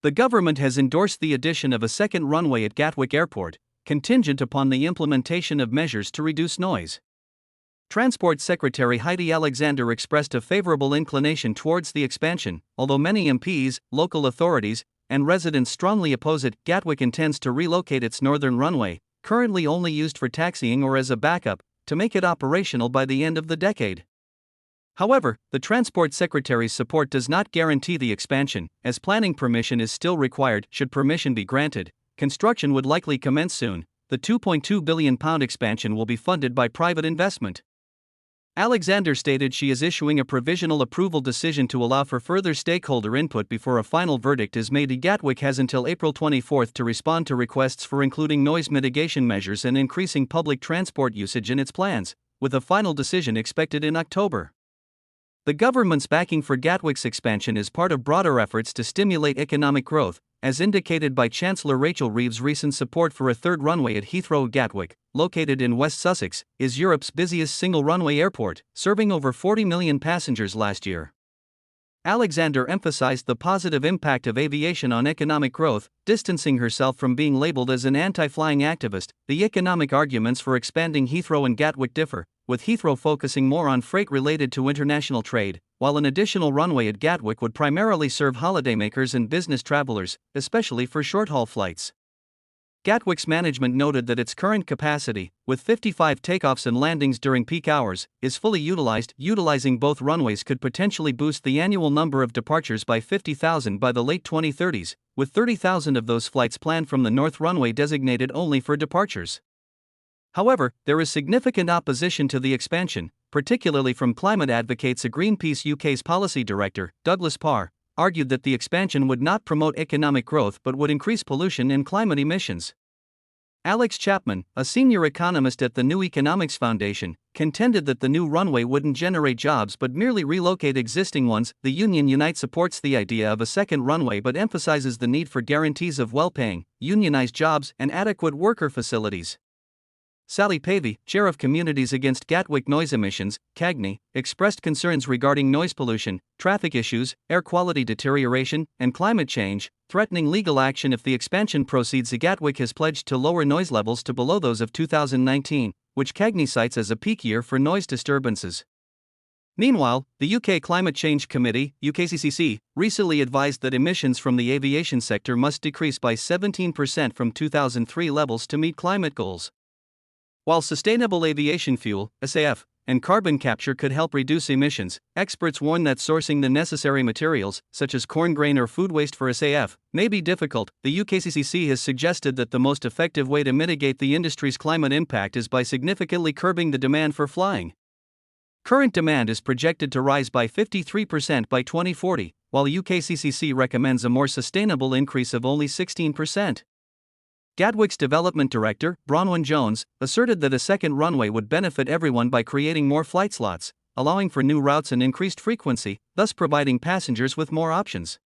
The government has endorsed the addition of a second runway at Gatwick Airport, contingent upon the implementation of measures to reduce noise. Transport Secretary Heidi Alexander expressed a favorable inclination towards the expansion, although many MPs, local authorities, and residents strongly oppose it. Gatwick intends to relocate its northern runway, currently only used for taxiing or as a backup, to make it operational by the end of the decade. However, the Transport Secretary's support does not guarantee the expansion, as planning permission is still required. Should permission be granted, construction would likely commence soon. The £2.2 billion expansion will be funded by private investment. Alexander stated she is issuing a provisional approval decision to allow for further stakeholder input before a final verdict is made. Gatwick has until April 24 to respond to requests for including noise mitigation measures and increasing public transport usage in its plans, with a final decision expected in October. The government's backing for Gatwick's expansion is part of broader efforts to stimulate economic growth, as indicated by Chancellor Rachel Reeves' recent support for a third runway at Heathrow. Gatwick, located in West Sussex, is Europe's busiest single-runway airport, serving over 40 million passengers last year. Alexander emphasized the positive impact of aviation on economic growth, distancing herself from being labeled as an anti-flying activist. The economic arguments for expanding Heathrow and Gatwick differ, with Heathrow focusing more on freight related to international trade, while an additional runway at Gatwick would primarily serve holidaymakers and business travelers, especially for short-haul flights. Gatwick's management noted that its current capacity, with 55 takeoffs and landings during peak hours, is fully utilized. Utilizing both runways could potentially boost the annual number of departures by 50,000 by the late 2030s, with 30,000 of those flights planned from the North Runway designated only for departures. However, there is significant opposition to the expansion, particularly from climate advocates. A Greenpeace UK's policy director, Douglas Parr, argued that the expansion would not promote economic growth but would increase pollution and climate emissions. Alex Chapman, a senior economist at the New Economics Foundation, contended that the new runway wouldn't generate jobs but merely relocate existing ones. The union Unite supports the idea of a second runway but emphasizes the need for guarantees of well-paying, unionized jobs and adequate worker facilities. Sally Pavey, chair of Communities Against Gatwick Noise Emissions, CAGNY, expressed concerns regarding noise pollution, traffic issues, air quality deterioration, and climate change, threatening legal action if the expansion proceeds. Gatwick has pledged to lower noise levels to below those of 2019, which CAGNY cites as a peak year for noise disturbances. Meanwhile, the UK Climate Change Committee, UKCCC, recently advised that emissions from the aviation sector must decrease by 17% from 2003 levels to meet climate goals. While sustainable aviation fuel, SAF, and carbon capture could help reduce emissions, experts warn that sourcing the necessary materials, such as corn grain or food waste for SAF, may be difficult. The UKCCC has suggested that the most effective way to mitigate the industry's climate impact is by significantly curbing the demand for flying. Current demand is projected to rise by 53% by 2040, while UKCCC recommends a more sustainable increase of only 16%. Gatwick's development director, Bronwyn Jones, asserted that a second runway would benefit everyone by creating more flight slots, allowing for new routes and increased frequency, thus providing passengers with more options.